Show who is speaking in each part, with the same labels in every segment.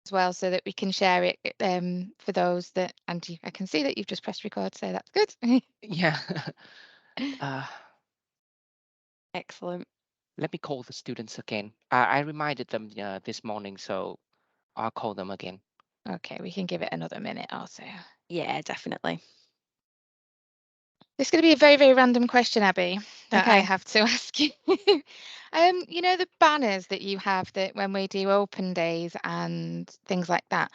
Speaker 1: as well, so that we can share it for those that, and I can see that you've just pressed record, so that's good.
Speaker 2: Yeah. uh,
Speaker 3: Excellent.
Speaker 2: Let me call the students again. I reminded them this morning, so I'll call them again.
Speaker 1: Okay, we can give it another minute or so.
Speaker 3: Yeah, definitely.
Speaker 1: This is going to be a very, very random question, Abby, that I
Speaker 3: Okay.
Speaker 1: have to ask you. You know, the banners that you have that when we do open days and things like that,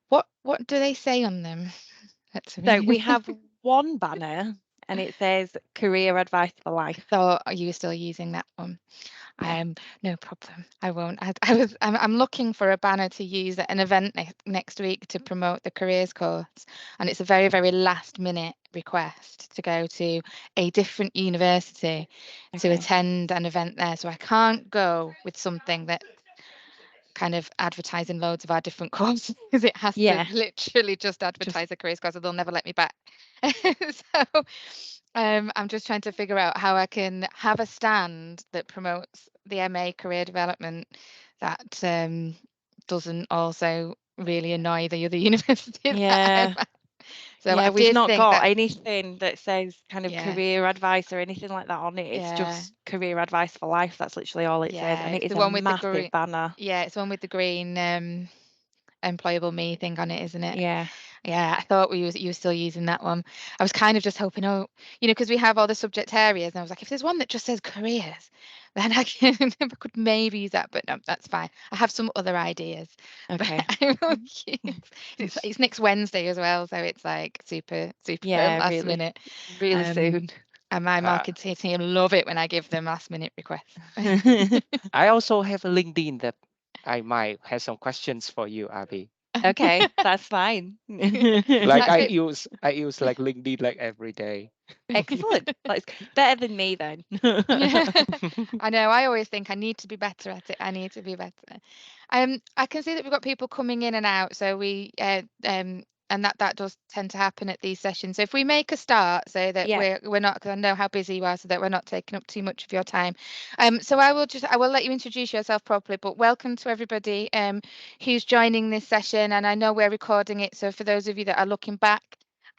Speaker 1: what do they say on them? That's
Speaker 3: So we have one banner and it says career advice for life.
Speaker 1: thought you were still using that one.
Speaker 3: Yeah.
Speaker 1: No problem. I won't. I'm looking for a banner to use at an event next week to promote the careers course, and it's a very, very last minute request to go to a different university to
Speaker 3: Okay.
Speaker 1: attend an event there. So I can't go with something that kind of advertising loads of our different courses. It has
Speaker 3: Yeah.
Speaker 1: to literally just advertise a careers course, or they'll never let me back. So I'm just trying to figure out how I can have a stand that promotes the MA career development that doesn't also really annoy the other universities that I'm
Speaker 3: Yeah.
Speaker 1: at. So I
Speaker 3: Yeah, we've
Speaker 1: did
Speaker 3: not
Speaker 1: think
Speaker 3: got
Speaker 1: that,
Speaker 3: anything that says kind of
Speaker 1: yeah,
Speaker 3: career advice or anything like that on it. It's
Speaker 1: yeah,
Speaker 3: just career advice for life. That's literally all it says.
Speaker 1: yeah.
Speaker 3: And it
Speaker 1: It's
Speaker 3: is
Speaker 1: the
Speaker 3: a
Speaker 1: one with the
Speaker 3: massive
Speaker 1: green,
Speaker 3: banner.
Speaker 1: yeah, it's the one with the green employable me thing on it, isn't it?
Speaker 3: Yeah.
Speaker 1: Yeah, I thought you were still using that one. I was kind of just hoping, because we have all the subject areas, and I was like, if there's one that just says careers, then I could maybe use that, but no, that's fine. I have some other ideas, but
Speaker 3: Okay.
Speaker 1: I will it's next Wednesday as well, so it's like super, super
Speaker 3: Yeah,
Speaker 1: last
Speaker 3: really,
Speaker 1: minute.
Speaker 3: really soon.
Speaker 1: And my
Speaker 2: Uh,
Speaker 1: marketing team love it when I give them last minute requests.
Speaker 2: I also have a LinkedIn that I might have some questions for you, Abby.
Speaker 3: Okay, that's fine.
Speaker 2: Like
Speaker 1: That's it.
Speaker 2: I use like LinkedIn like every day.
Speaker 3: Excellent. That's better than me then.
Speaker 1: I know. I always think I need to be better at it. I need to be better. I can see that we've got people coming in and out, so and that does tend to happen at these sessions. So if we make a start, so that
Speaker 3: Yeah.
Speaker 1: we're not, because I know how busy you are, so that we're not taking up too much of your time. So I will let you introduce yourself properly. But welcome to everybody who's joining this session, and I know we're recording it. So for those of you that are looking back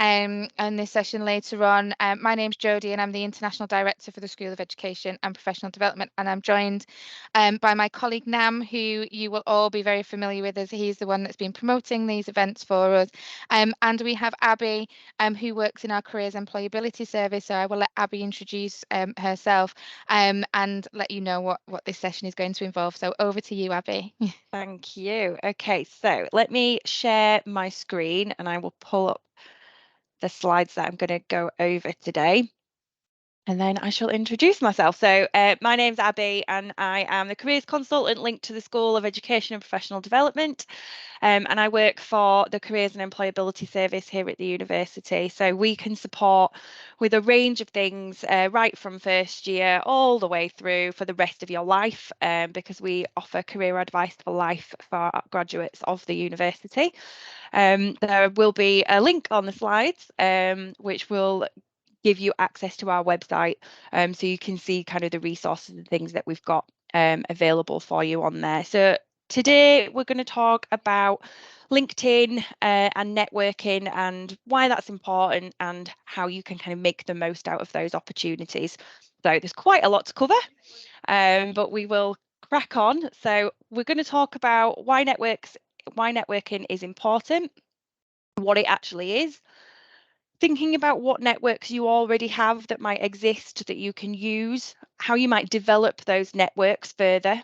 Speaker 1: and this session later on. My name's Jodie and I'm the International Director for the School of Education and Professional Development, and I'm joined by my colleague Nam, who you will all be very familiar with, as he's the one that's been promoting these events for us. And we have Abby, who works in our Careers Employability Service, so I will let Abby introduce herself and let you know what this session is going to involve. So over to you, Abby.
Speaker 3: Thank you. Okay, so let me share my screen and I will pull up the slides that I'm going to go over today. And then I shall introduce myself. So my name's Abby and I am the careers consultant linked to the School of Education and Professional Development. And I work for the Careers and Employability Service here at the university. So we can support with a range of things right from first year all the way through for the rest of your life, because we offer career advice for life for graduates of the university. There will be a link on the slides, which will give you access to our website, so you can see kind of the resources and things that we've got available for you on there. So today we're going to talk about LinkedIn and networking and why that's important and how you can kind of make the most out of those opportunities. So there's quite a lot to cover, but we will crack on. So we're going to talk about why networking is important, what it actually is, thinking about what networks you already have that might exist that you can use, how you might develop those networks further,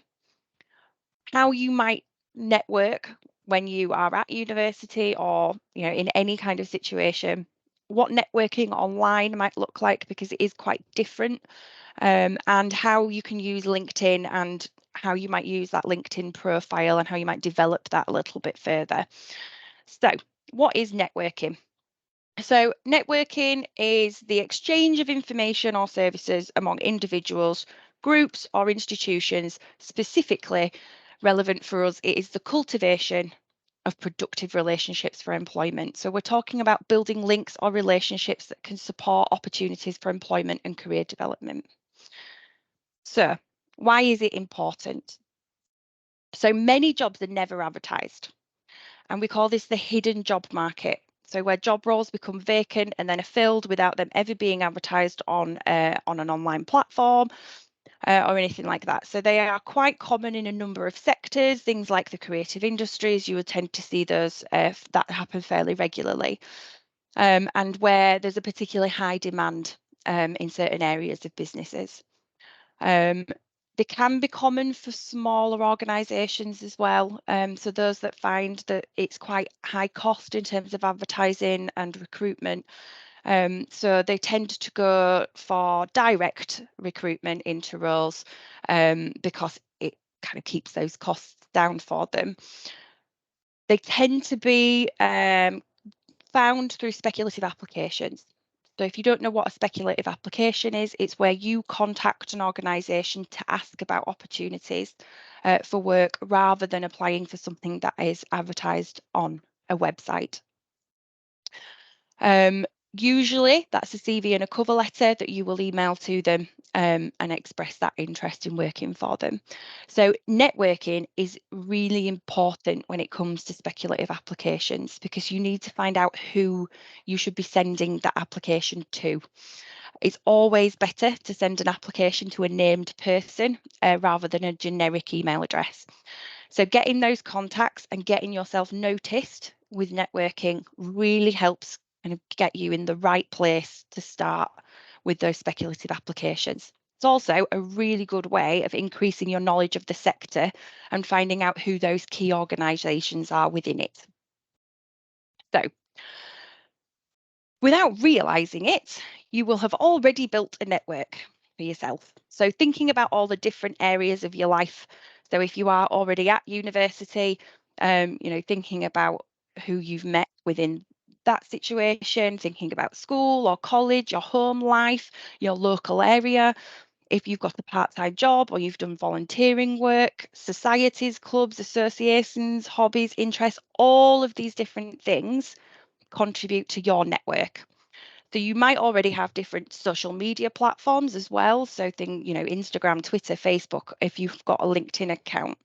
Speaker 3: how you might network when you are at university or in any kind of situation, what networking online might look like because it is quite different, and how you can use LinkedIn and how you might use that LinkedIn profile and how you might develop that a little bit further. So, what is networking? So, networking is the exchange of information or services among individuals, groups, or institutions. Specifically relevant for us, it is the cultivation of productive relationships for employment. So, we're talking about building links or relationships that can support opportunities for employment and career development. So, why is it important? So, many jobs are never advertised. And we call this the hidden job market. So where job roles become vacant and then are filled without them ever being advertised on an online platform or anything like that. So they are quite common in a number of sectors, things like the creative industries. You would tend to see those that happen fairly regularly. And where there's a particularly high demand in certain areas of businesses. They can be common for smaller organisations as well. So those that find that it's quite high cost in terms of advertising and recruitment. So they tend to go for direct recruitment into roles because it kind of keeps those costs down for them. They tend to be found through speculative applications. So if you don't know what a speculative application is, it's where you contact an organisation to ask about opportunities for work rather than applying for something that is advertised on a website. Usually that's a CV and a cover letter that you will email to them and express that interest in working for them. So networking is really important when it comes to speculative applications because you need to find out who you should be sending that application to. It's always better to send an application to a named person rather than a generic email address. So getting those contacts and getting yourself noticed with networking really helps kind of get you in the right place to start with those speculative applications. It's also a really good way of increasing your knowledge of the sector and finding out who those key organisations are within it. So, without realising it, you will have already built a network for yourself. So thinking about all the different areas of your life. So if you are already at university, thinking about who you've met within that situation, thinking about school or college, your home life, your local area. If you've got a part-time job or you've done volunteering work, societies, clubs, associations, hobbies, interests, all of these different things contribute to your network. So you might already have different social media platforms as well. So Instagram, Twitter, Facebook, if you've got a LinkedIn account,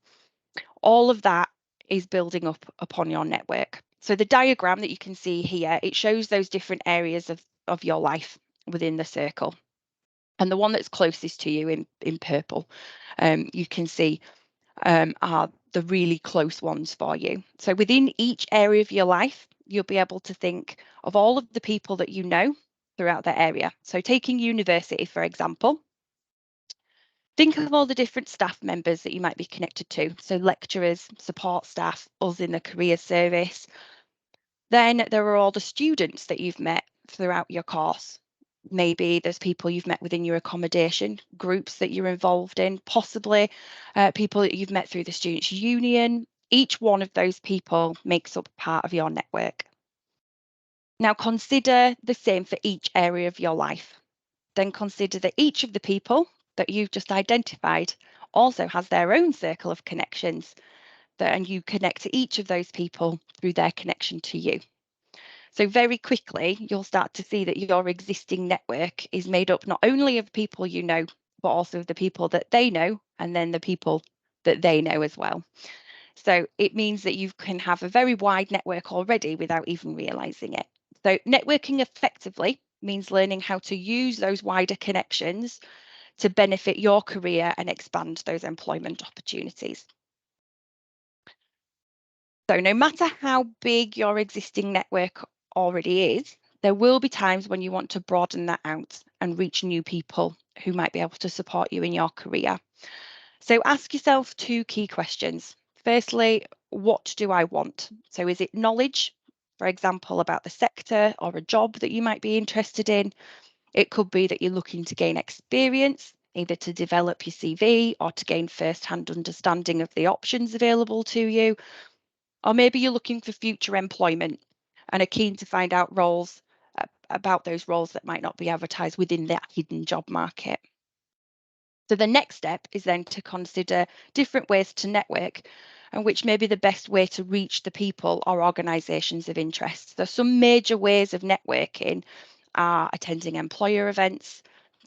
Speaker 3: all of that is building up upon your network. So the diagram that you can see here, it shows those different areas of your life within the circle. And the one that's closest to you in purple, you can see are the really close ones for you. So within each area of your life, you'll be able to think of all of the people that you know throughout that area. So taking university, for example, think of all the different staff members that you might be connected to. So lecturers, support staff, us in the career service. Then there are all the students that you've met throughout your course. Maybe there's people you've met within your accommodation, groups that you're involved in, possibly people that you've met through the Students' Union. Each one of those people makes up part of your network. Now consider the same for each area of your life. Then consider that each of the people that you've just identified also has their own circle of connections, and you connect to each of those people through their connection to you. So very quickly, you'll start to see that your existing network is made up not only of people you know, but also the people that they know, and then the people that they know as well. So it means that you can have a very wide network already without even realizing it. So networking effectively means learning how to use those wider connections to benefit your career and expand those employment opportunities. So no matter how big your existing network already is, there will be times when you want to broaden that out and reach new people who might be able to support you in your career. So ask yourself two key questions. Firstly, what do I want? So is it knowledge, for example, about the sector or a job that you might be interested in? It could be that you're looking to gain experience, either to develop your CV or to gain first-hand understanding of the options available to you. Or maybe you're looking for future employment and are keen to find out roles about those roles that might not be advertised within that hidden job market. So the next step is then to consider different ways to network and which may be the best way to reach the people or organisations of interest. So some major ways of networking are attending employer events,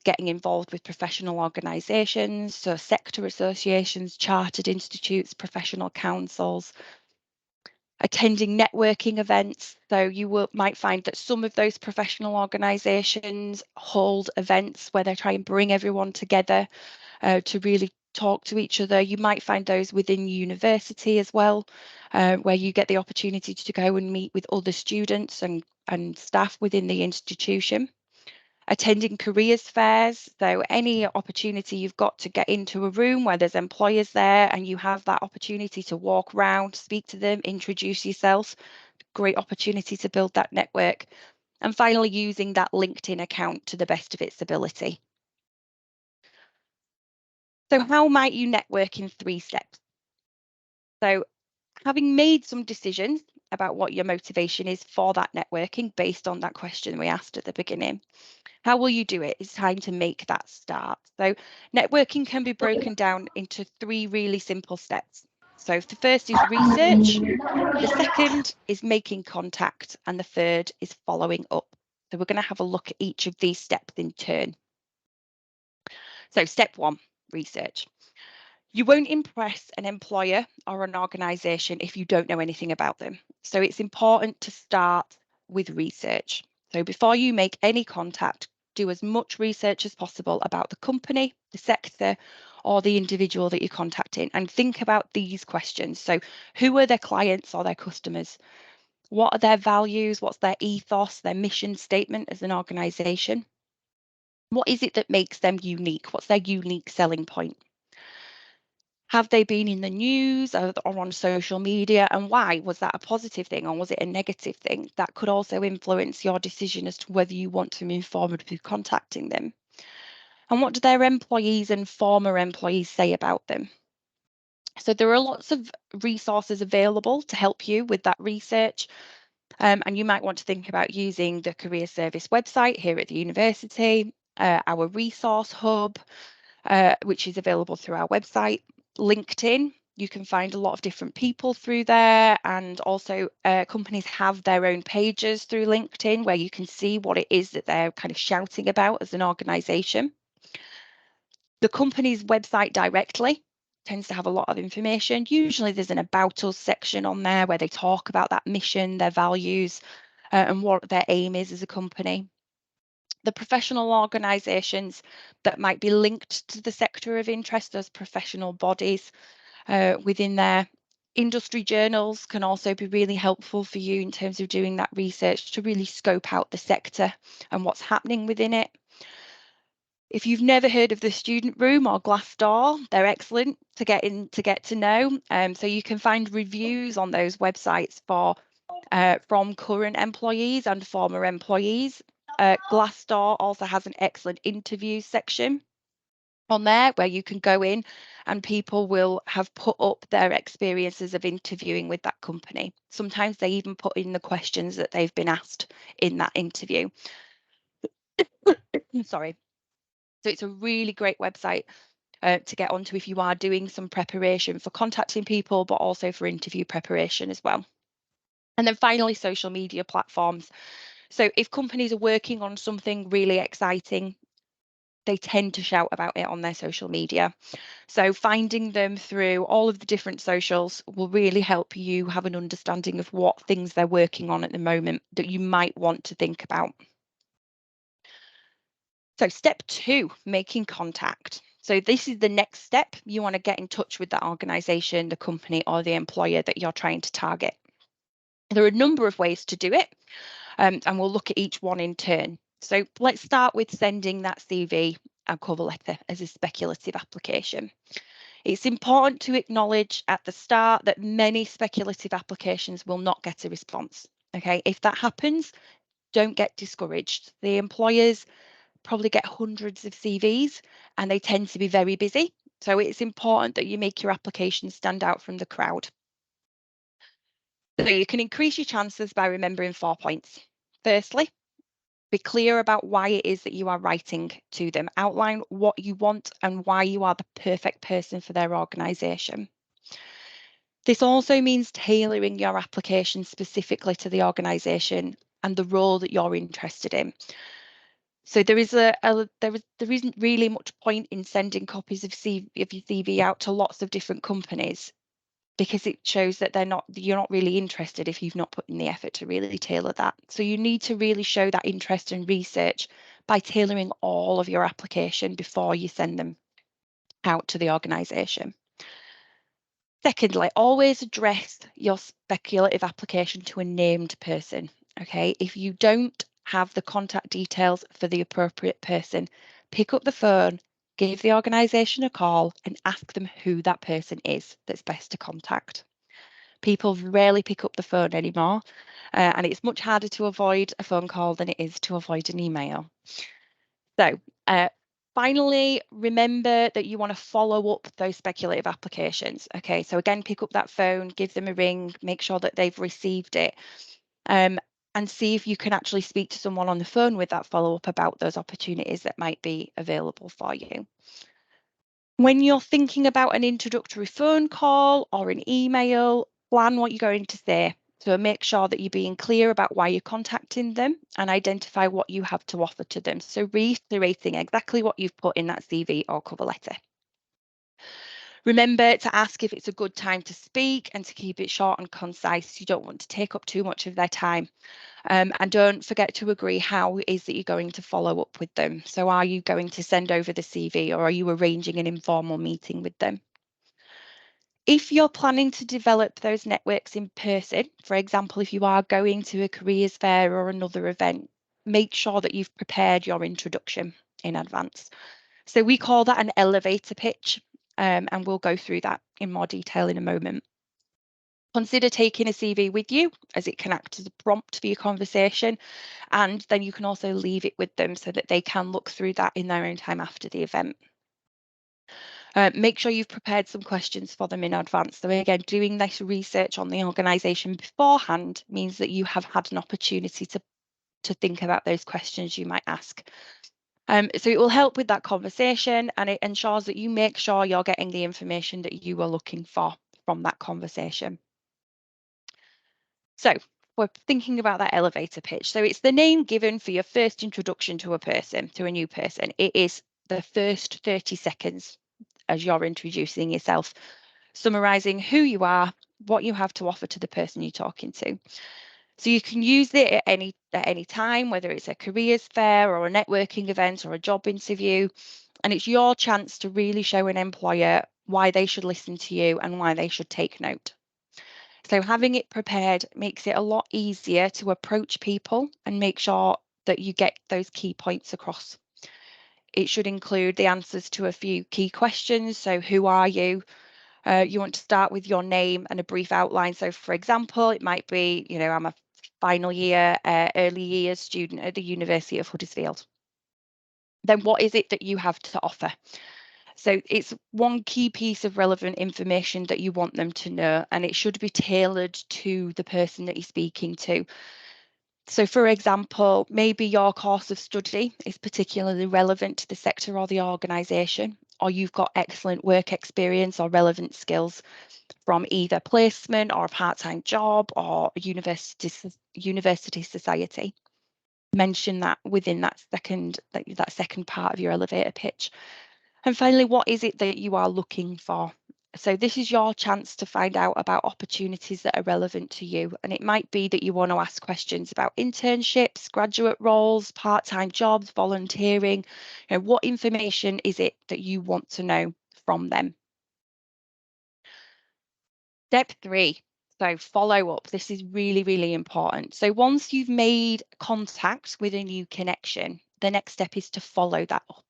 Speaker 3: getting involved with professional organisations, so sector associations, chartered institutes, professional councils, attending networking events. So you might find that some of those professional organisations hold events where they try and bring everyone together to really talk to each other. You might find those within university as well, where you get the opportunity to go and meet with other students and staff within the institution. Attending careers fairs, so any opportunity you've got to get into a room where there's employers there and you have that opportunity to walk around, speak to them, introduce yourself, great opportunity to build that network. And finally, using that LinkedIn account to the best of its ability. So how might you network in 3 steps? So having made some decisions about what your motivation is for that networking based on that question we asked at the beginning, how will you do it? It's time to make that start. So networking can be broken down into 3 really simple steps. So the first is research, the second is making contact, and the third is following up. So we're going to have a look at each of these steps in turn. So step 1, research. You won't impress an employer or an organisation if you don't know anything about them. So it's important to start with research. So before you make any contact, do as much research as possible about the company, the sector, or the individual that you're contacting, and think about these questions. So who are their clients or their customers? What are their values? What's their ethos, their mission statement as an organisation? What is it that makes them unique? What's their unique selling point? Have they been in the news or on social media, and why? Was that a positive thing or was it a negative thing? That could also influence your decision as to whether you want to move forward with contacting them. And what do their employees and former employees say about them? So there are lots of resources available to help you with that research. And you might want to think about using the Career Service website here at the university, our resource hub, which is available through our website. LinkedIn, you can find a lot of different people through there, and also companies have their own pages through LinkedIn where you can see what it is that they're kind of shouting about as an organisation. The company's website directly tends to have a lot of information. Usually there's an About Us section on there where they talk about that mission, their values, and what their aim is as a company. The professional organisations that might be linked to the sector of interest as professional bodies within their industry journals can also be really helpful for you in terms of doing that research to really scope out the sector and what's happening within it. If you've never heard of the Student Room or Glassdoor, they're excellent to get to know. So you can find reviews on those websites from current employees and former employees. Glassdoor also has an excellent interview section on there where you can go in and people will have put up their experiences of interviewing with that company. Sometimes they even put in the questions that they've been asked in that interview. Sorry. So it's a really great website to get onto if you are doing some preparation for contacting people, but also for interview preparation as well. And then finally, social media platforms. So if companies are working on something really exciting, they tend to shout about it on their social media. So finding them through all of the different socials will really help you have an understanding of what things they're working on at the moment that you might want to think about. So step 2, making contact. So this is the next step. You want to get in touch with that organisation, the company or the employer that you're trying to target. There are a number of ways to do it, and we'll look at each one in turn. So let's start with sending that CV and cover letter as a speculative application. It's important to acknowledge at the start that many speculative applications will not get a response. Okay, if that happens, don't get discouraged. The employers probably get hundreds of CVs and they tend to be very busy. So it's important that you make your application stand out from the crowd. So you can increase your chances by remembering 4 points. Firstly, be clear about why it is that you are writing to them. Outline what you want and why you are the perfect person for their organisation. This also means tailoring your application specifically to the organisation and the role that you're interested in. So there isn't really much point in sending copies of your CV out to lots of different companies because it shows that you're not really interested if you've not put in the effort to really tailor that. So you need to really show that interest and research by tailoring all of your application before you send them out to the organisation. Secondly, always address your speculative application to a named person. Okay, if you don't have the contact details for the appropriate person, pick up the phone, give the organisation a call and ask them who that person is that's best to contact. People rarely pick up the phone anymore, and it's much harder to avoid a phone call than it is to avoid an email. So, finally, remember that you want to follow up those speculative applications. Okay, so again, pick up that phone, give them a ring, make sure that they've received it, and see if you can actually speak to someone on the phone with that follow-up about those opportunities that might be available for you. When you're thinking about an introductory phone call or an email, plan what you're going to say. So make sure that you're being clear about why you're contacting them and identify what you have to offer to them. So reiterating exactly what you've put in that CV or cover letter. Remember to ask if it's a good time to speak and to keep it short and concise. You don't want to take up too much of their time. And don't forget to agree how it is that you're going to follow up with them. So are you going to send over the CV or are you arranging an informal meeting with them? If you're planning to develop those networks in person, for example, if you are going to a careers fair or another event, make sure that you've prepared your introduction in advance. So we call that an elevator pitch, and we'll go through that in more detail in a moment. Consider taking a CV with you as it can act as a prompt for your conversation, and then you can also leave it with them so that they can look through that in their own time after the event. Make sure you've prepared some questions for them in advance. So again, doing this research on the organisation beforehand means that you have had an opportunity to think about those questions you might ask. So it will help with that conversation and it ensures that you make sure you're getting the information that you are looking for from that conversation. So we're thinking about that elevator pitch. So it's the name given for your first introduction to a person, to a new person. It is the first 30 seconds as you're introducing yourself, summarising who you are, what you have to offer to the person you're talking to. So you can use it at any time, whether it's a careers fair or a networking event or a job interview. And it's your chance to really show an employer why they should listen to you and why they should take note. So having it prepared makes it a lot easier to approach people and make sure that you get those key points across. It should include the answers to a few key questions. So who are you? You want to start with your name and a brief outline. So for example, it might be, I'm a final year, early years student at the University of Huddersfield. Then what is it that you have to offer? So it's one key piece of relevant information that you want them to know, and it should be tailored to the person that you're speaking to. So for example, maybe your course of study is particularly relevant to the sector or the organisation, or you've got excellent work experience or relevant skills from either placement or a part-time job or a university society. Mention that within that second part of your elevator pitch. And finally, what is it that you are looking for? So this is your chance to find out about opportunities that are relevant to you. And it might be that you want to ask questions about internships, graduate roles, part-time jobs, volunteering. What information is it that you want to know from them? Step 3. So follow up. This is really, really important. So once you've made contact with a new connection, the next step is to follow that up.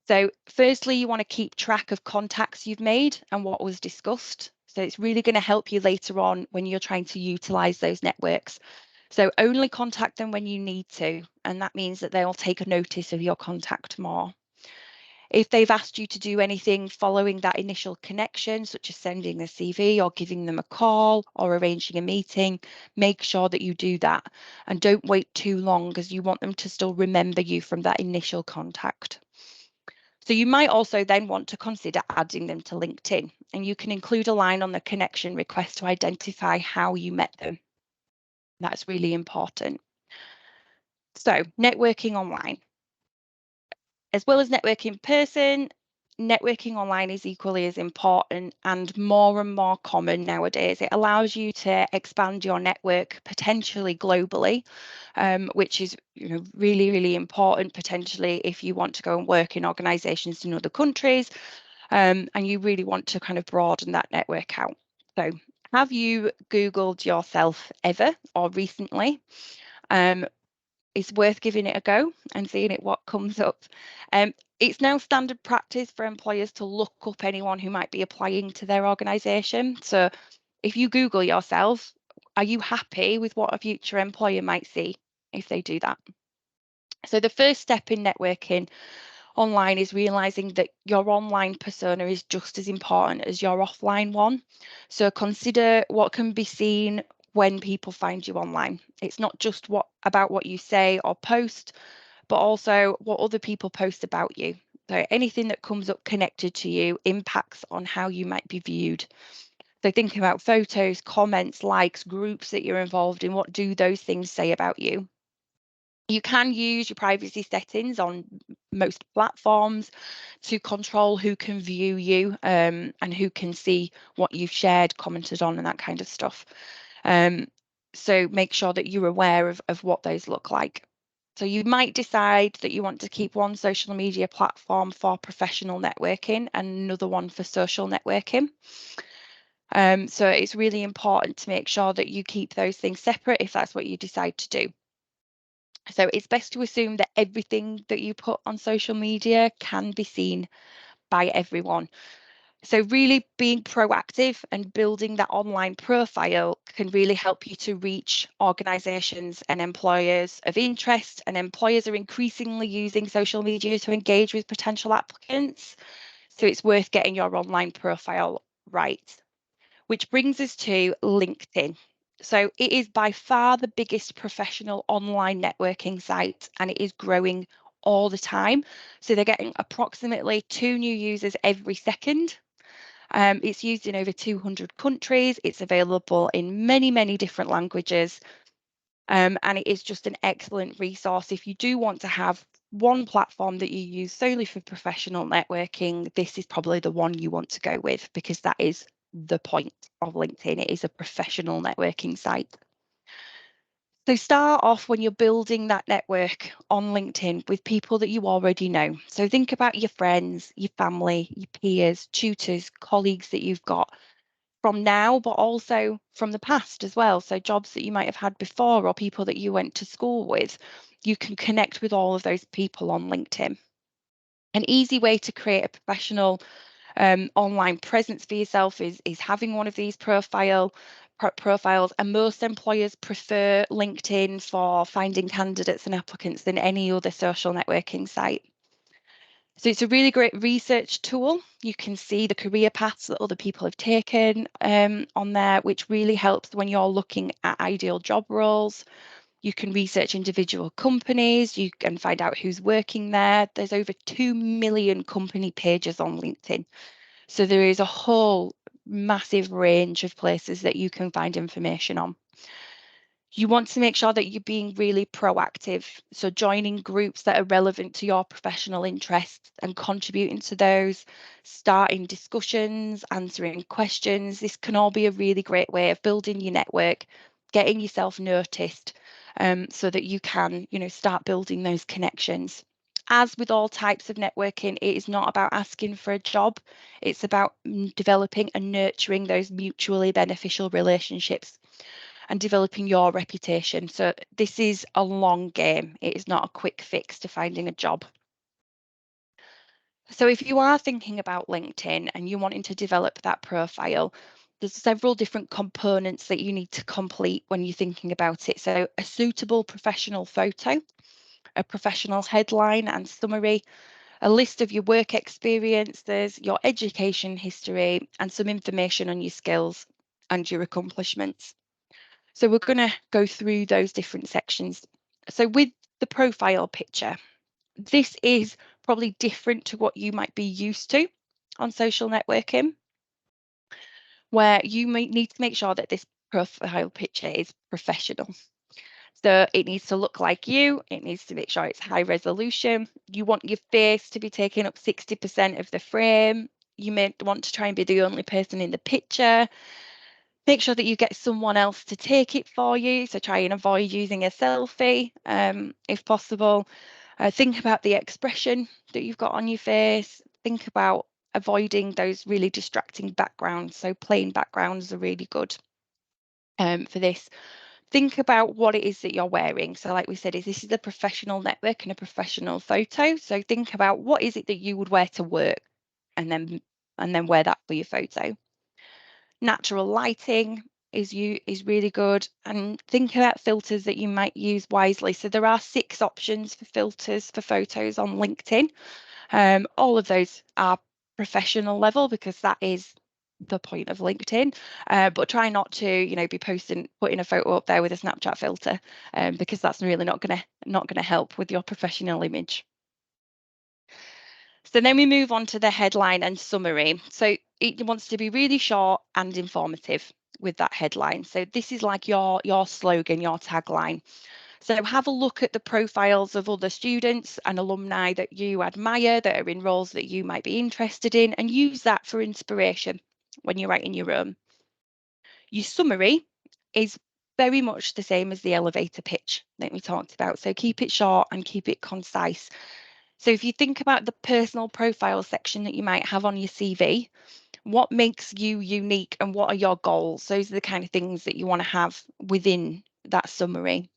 Speaker 3: So firstly, you want to keep track of contacts you've made and what was discussed. So it's really going to help you later on when you're trying to utilize those networks. So only contact them when you need to, and that means that they'll take a notice of your contact more. If they've asked you to do anything following that initial connection, such as sending a CV or giving them a call or arranging a meeting, make sure that you do that and don't wait too long because you want them to still remember you from that initial contact. So you might also then want to consider adding them to LinkedIn, and you can include a line on the connection request to identify how you met them. That's really important. So networking online. As well as networking in person, networking online is equally as important and more common nowadays. It allows you to expand your network potentially globally, which is really, really important potentially if you want to go and work in organisations in other countries, and you really want to kind of broaden that network out. So have you Googled yourself ever or recently? It's worth giving it a go and seeing what comes up. It's now standard practice for employers to look up anyone who might be applying to their organisation. So if you Google yourself, are you happy with what a future employer might see if they do that? So the first step in networking online is realizing that your online persona is just as important as your offline one. So consider what can be seen when people find you online. It's not just about what you say or post, but also what other people post about you. So anything that comes up connected to you impacts on how you might be viewed. So think about photos, comments, likes, groups that you're involved in. What do those things say about you? You can use your privacy settings on most platforms to control who can view you, and who can see what you've shared, commented on, and that kind of stuff. So make sure that you're aware of what those look like. So you might decide that you want to keep one social media platform for professional networking and another one for social networking. So it's really important to make sure that you keep those things separate if that's what you decide to do. So it's best to assume that everything that you put on social media can be seen by everyone. So really being proactive and building that online profile can really help you to reach organisations and employers of interest, and employers are increasingly using social media to engage with potential applicants. So it's worth getting your online profile right. Which brings us to LinkedIn. So it is by far the biggest professional online networking site, and it is growing all the time. So they're getting approximately 2 new users every second. It's used in over 200 countries. It's available in many, many different languages. And it is just an excellent resource. If you do want to have one platform that you use solely for professional networking, this is probably the one you want to go with, because that is the point of LinkedIn. It is a professional networking site. So start off when you're building that network on LinkedIn with people that you already know. So think about your friends, your family, your peers, tutors, colleagues that you've got from now, but also from the past as well. So jobs that you might have had before or people that you went to school with. You can connect with all of those people on LinkedIn. An easy way to create a professional online presence for yourself is having one of these profiles, and most employers prefer LinkedIn for finding candidates and applicants than any other social networking site. So it's a really great research tool. You can see the career paths that other people have taken on there, which really helps when you're looking at ideal job roles. You can research individual companies, you can find out who's working there. There's over 2 million company pages on LinkedIn. So there is a whole massive range of places that you can find information on. You want to make sure that you're being really proactive. So joining groups that are relevant to your professional interests and contributing to those, starting discussions, answering questions. This can all be a really great way of building your network, getting yourself noticed, so that you can, start building those connections. As with all types of networking, it is not about asking for a job. It's about developing and nurturing those mutually beneficial relationships and developing your reputation. So this is a long game. It is not a quick fix to finding a job. So if you are thinking about LinkedIn and you're wanting to develop that profile, there's several different components that you need to complete when you're thinking about it. So a suitable professional photo, a professional headline and summary, a list of your work experiences, your education history, and some information on your skills and your accomplishments. So we're going to go through those different sections. So with the profile picture, this is probably different to what you might be used to on social networking, where you might need to make sure that this profile picture is professional. So it needs to look like you. It needs to make sure it's high resolution. You want your face to be taking up 60% of the frame. You may want to try and be the only person in the picture. Make sure that you get someone else to take it for you. So try and avoid using a selfie if possible. Think about the expression that you've got on your face. Think about avoiding those really distracting backgrounds. So plain backgrounds are really good for this. Think about what it is that you're wearing. So like we said, this is a professional network and a professional photo. So think about what is it that you would wear to work and then wear that for your photo. Natural lighting is really good, and think about filters that you might use wisely. So there are 6 options for filters for photos on LinkedIn. All of those are professional level because that is the point of LinkedIn, but try not to be putting a photo up there with a Snapchat filter, because that's really not gonna help with your professional image. So then we move on to the headline and summary. So it wants to be really short and informative with that headline. So this is like your slogan, your tagline. So have a look at the profiles of other students and alumni that you admire, that are in roles that you might be interested in, and use that for inspiration when you're writing your own. Your summary is very much the same as the elevator pitch that we talked about. So keep it short and keep it concise. So if you think about the personal profile section that you might have on your CV, what makes you unique and what are your goals? Those are the kind of things that you want to have within that summary.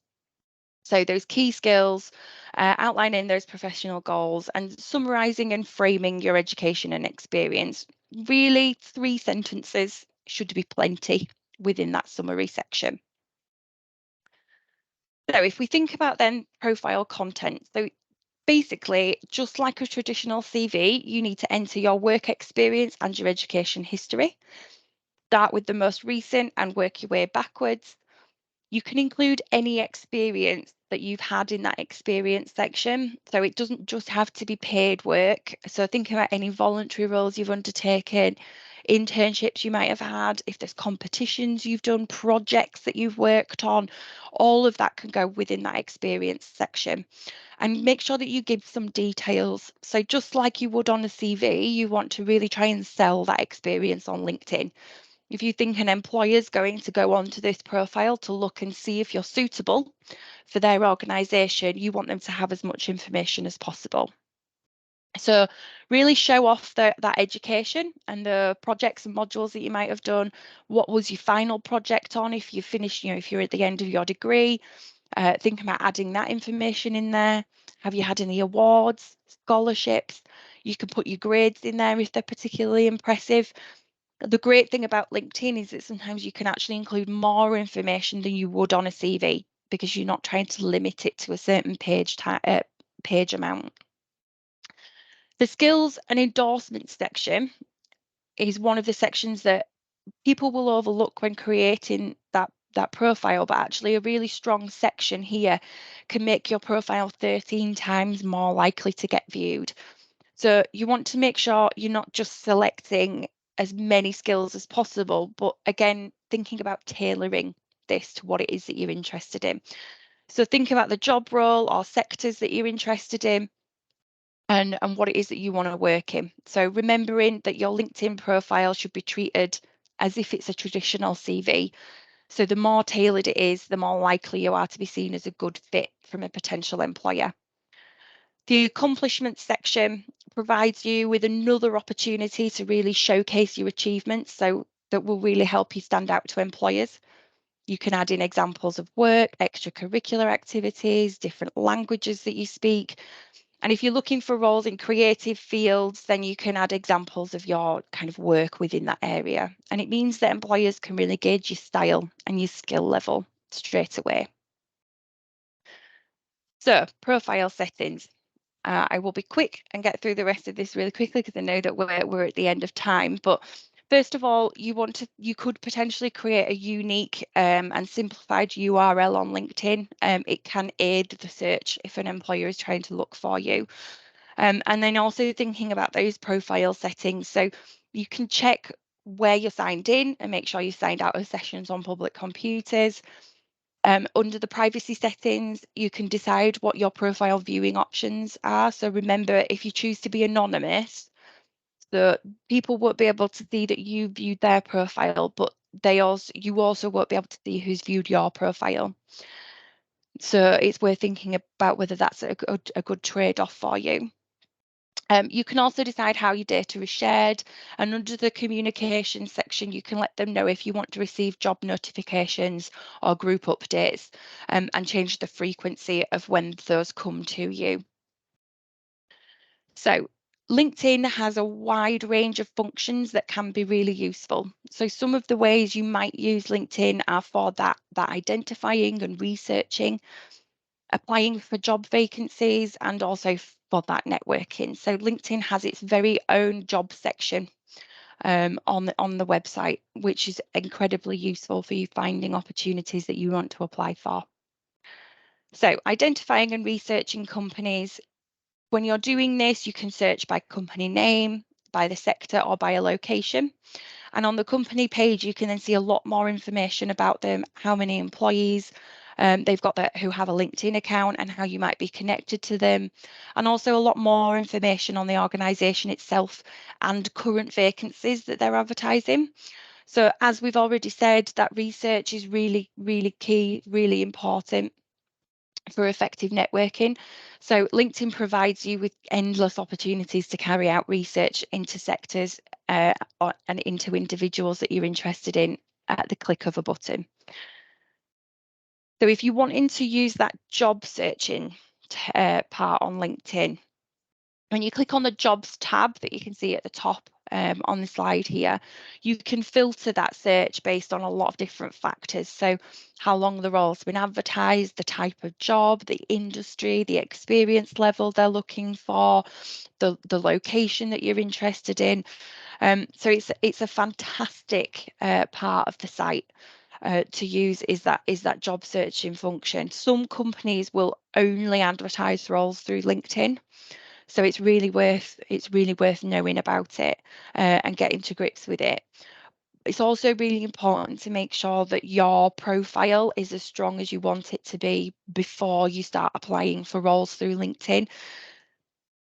Speaker 3: So those key skills, outlining those professional goals, and summarising and framing your education and experience. Really, 3 sentences should be plenty within that summary section. So if we think about then profile content, so basically, just like a traditional CV, you need to enter your work experience and your education history. Start with the most recent and work your way backwards. You can include any experience that you've had in that experience section. So it doesn't just have to be paid work. So think about any voluntary roles you've undertaken, internships you might have had, if there's competitions you've done, projects that you've worked on, all of that can go within that experience section. And make sure that you give some details. So just like you would on a CV, you want to really try and sell that experience on LinkedIn. If you think an employer is going to go onto this profile to look and see if you're suitable for their organisation, you want them to have as much information as possible. So really show off that education and the projects and modules that you might have done. What was your final project on if you finished, if you're at the end of your degree? Think about adding that information in there. Have you had any awards, scholarships? You can put your grades in there if they're particularly impressive. The great thing about LinkedIn is that sometimes you can actually include more information than you would on a CV because you're not trying to limit it to a certain page amount. The skills and endorsements section is one of the sections that people will overlook when creating that profile, but actually a really strong section here can make your profile 13 times more likely to get viewed. So you want to make sure you're not just selecting as many skills as possible, but again, thinking about tailoring this to what it is that you're interested in. So think about the job role or sectors that you're interested in and what it is that you want to work in. So remembering that your LinkedIn profile should be treated as if it's a traditional CV. So the more tailored it is, the more likely you are to be seen as a good fit from a potential employer. The accomplishments section provides you with another opportunity to really showcase your achievements, so that will really help you stand out to employers. You can add in examples of work, extracurricular activities, different languages that you speak. And if you're looking for roles in creative fields, then you can add examples of your kind of work within that area. And it means that employers can really gauge your style and your skill level straight away. So, profile settings. I will be quick and get through the rest of this really quickly because I know that we're at the end of time. But first of all, you could potentially create a unique and simplified URL on LinkedIn. It can aid the search if an employer is trying to look for you. And then also thinking about those profile settings. So you can check where you're signed in and make sure you signed out of sessions on public computers. Under the privacy settings, you can decide what your profile viewing options are. So remember, if you choose to be anonymous, the people won't be able to see that you viewed their profile, but you also won't be able to see who's viewed your profile. So it's worth thinking about whether that's a good trade-off for you. You can also decide how your data is shared, and under the communication section, you can let them know if you want to receive job notifications or group updates, and change the frequency of when those come to you. So LinkedIn has a wide range of functions that can be really useful. So some of the ways you might use LinkedIn are for that identifying and researching, applying for job vacancies, and also for that networking. So LinkedIn has its very own job section on the website, which is incredibly useful for you finding opportunities that you want to apply for. So identifying and researching companies. When you're doing this, you can search by company name, by the sector, or by a location. And on the company page, you can then see a lot more information about them, how many employees they've got who have a LinkedIn account, and how you might be connected to them. And also a lot more information on the organisation itself and current vacancies that they're advertising. So as we've already said, that research is really, really key, really important for effective networking. So LinkedIn provides you with endless opportunities to carry out research into sectors and into individuals that you're interested in at the click of a button. So if you're wanting to use that job searching part on LinkedIn, when you click on the jobs tab that you can see at the top on the slide here, you can filter that search based on a lot of different factors. So how long the role's been advertised, the type of job, the industry, the experience level they're looking for, the location that you're interested in. So it's a fantastic part of the site to use is that job searching function. Some companies will only advertise roles through LinkedIn. So it's really worth knowing about it and getting to grips with it. It's also really important to make sure that your profile is as strong as you want it to be before you start applying for roles through LinkedIn.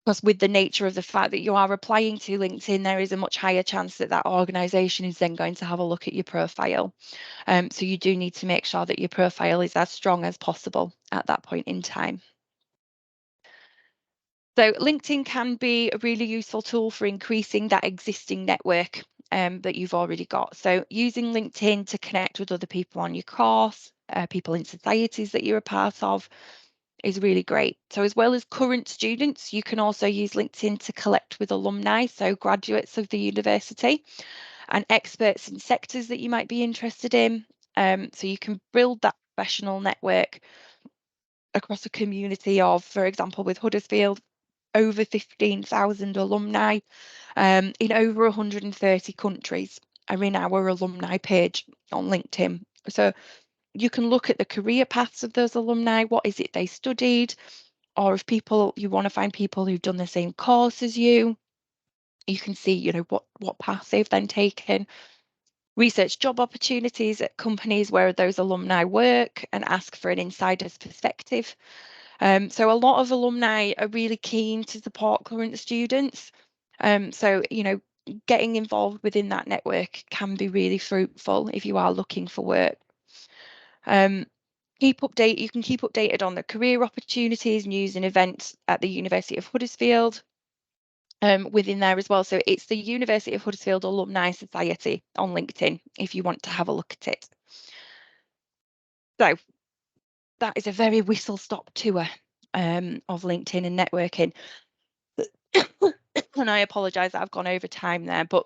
Speaker 3: Because with the nature of the fact that you are applying to LinkedIn, there is a much higher chance that that organisation is then going to have a look at your profile. So you do need to make sure that your profile is as strong as possible at that point in time. So LinkedIn can be a really useful tool for increasing that existing network that you've already got. So using LinkedIn to connect with other people on your course, people in societies that you're a part of, is really great. So as well as current students, you can also use LinkedIn to collect with alumni, so graduates of the university, and experts in sectors that you might be interested in. So you can build that professional network across a community of, for example, with Huddersfield, over 15,000 alumni in over 130 countries are in our alumni page on LinkedIn. So you can look at the career paths of those alumni. What is it they studied? Or if you want to find people who've done the same course as you can see, what path they've then taken. Research job opportunities at companies where those alumni work and ask for an insider's perspective. So a lot of alumni are really keen to support current students. So, getting involved within that network can be really fruitful if you are looking for work. You can keep updated on the career opportunities, news and events at the University of Huddersfield within there as well. So it's the University of Huddersfield Alumni Society on LinkedIn if you want to have a look at it. So that is a very whistle-stop tour of LinkedIn and networking. And I apologise that I've gone over time there, but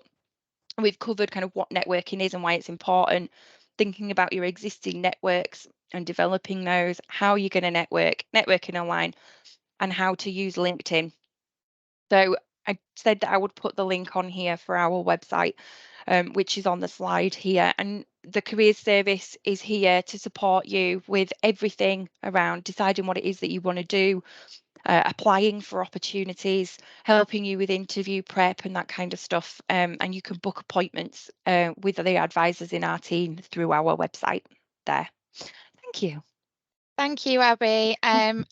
Speaker 3: we've covered kind of what networking is and why it's important, thinking about your existing networks and developing those, how you're going to networking online, and how to use LinkedIn. So I said that I would put the link on here for our website, which is on the slide here. And the careers service is here to support you with everything around deciding what it is that you want to do, applying for opportunities, helping you with interview prep and that kind of stuff. And you can book appointments with the advisors in our team through our website there. Thank Thank you.
Speaker 1: Thank you, Abby. And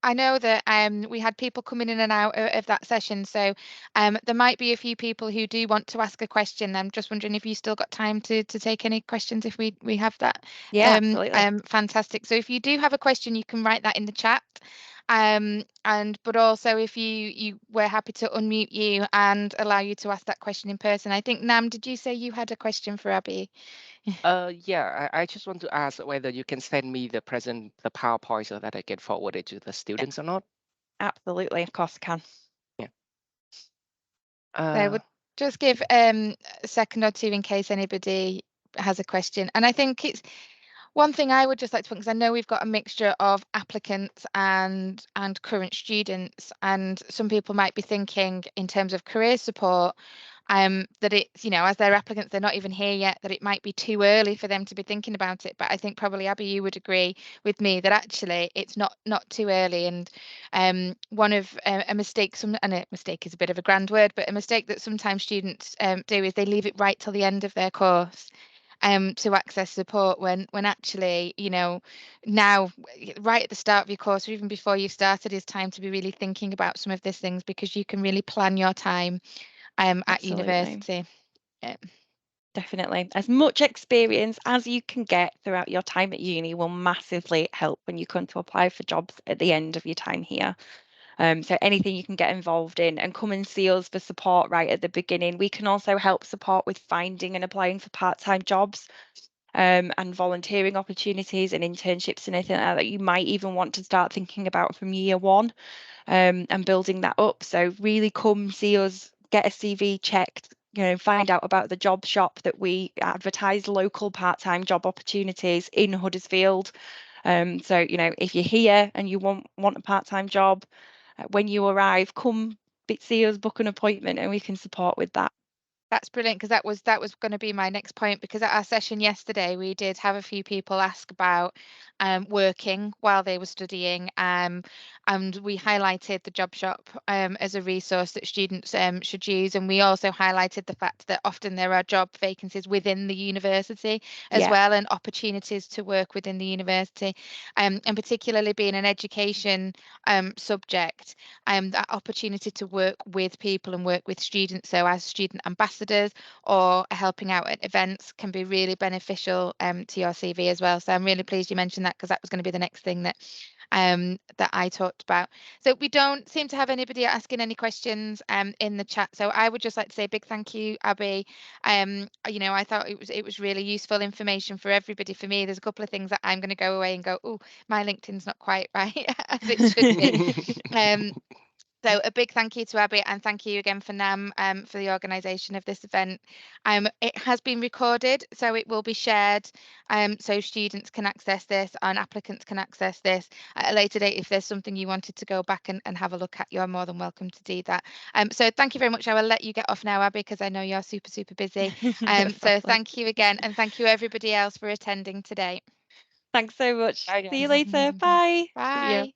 Speaker 1: I know that we had people coming in and out of that session, so there might be a few people who do want to ask a question. I'm just wondering if you still got time to take any questions if we have that.
Speaker 3: Yeah, absolutely.
Speaker 1: Fantastic. So if you do have a question, you can write that in the chat. But also if we're happy to unmute you and allow you to ask that question in person. I think Nam, did you say you had a question for Abby?
Speaker 2: Yeah, I just want to ask whether you can send me the PowerPoint so that I can forward it to the students or not.
Speaker 3: Absolutely, of course I can.
Speaker 2: Yeah.
Speaker 1: I would just give a second or two in case anybody has a question. And I think it's one thing I would just like to point, because I know we've got a mixture of applicants and current students, and some people might be thinking in terms of career support, that it's, as they're applicants, they're not even here yet, that it might be too early for them to be thinking about it. But I think probably, Abby, you would agree with me that actually it's not too early. And one of a mistake, and a mistake is a bit of a grand word, but a mistake that sometimes students do is they leave it right till the end of their course to access support when actually, now right at the start of your course or even before you started is time to be really thinking about some of these things, because you can really plan your time at
Speaker 3: Absolutely.
Speaker 1: university. Yeah.
Speaker 3: Definitely. As much experience as you can get throughout your time at uni will massively help when you come to apply for jobs at the end of your time here. So anything you can get involved in, and come and see us for support right at the beginning. We can also help support with finding and applying for part-time jobs, and volunteering opportunities and internships and anything like that you might even want to start thinking about from year one, and building that up. So really come see us, get a CV checked, find out about the job shop that we advertise local part-time job opportunities in Huddersfield. So, if you're here and you want a part-time job, when you arrive, come see us, book an appointment, and we can support with that.
Speaker 1: That's brilliant, because that was going to be my next point, because at our session yesterday we did have a few people ask about working while they were studying, and we highlighted the job shop as a resource that students should use, and we also highlighted the fact that often there are job vacancies within the university as well, and opportunities to work within the university, and particularly being an education subject, that opportunity to work with people and work with students, so as student ambassadors or helping out at events, can be really beneficial to your CV as well. So I'm really pleased you mentioned that, because that was going to be the next thing that I talked about. So we don't seem to have anybody asking any questions in the chat. So I would just like to say a big thank you, Abby. I thought it was really useful information for everybody. For me, there's a couple of things that I'm going to go away and go, oh, my LinkedIn's not quite right as it should be. So a big thank you to Abby, and thank you again for Nam for the organisation of this event. It has been recorded, so it will be shared, so students can access this and applicants can access this at a later date. If there's something you wanted to go back and have a look at, you're more than welcome to do that. So thank you very much. I will let you get off now, Abby, because I know you're super, super busy. So thank you again, and thank you everybody else for attending today.
Speaker 3: Thanks so much.
Speaker 2: Bye,
Speaker 3: See you
Speaker 2: guys.
Speaker 3: later. Bye.
Speaker 1: Bye.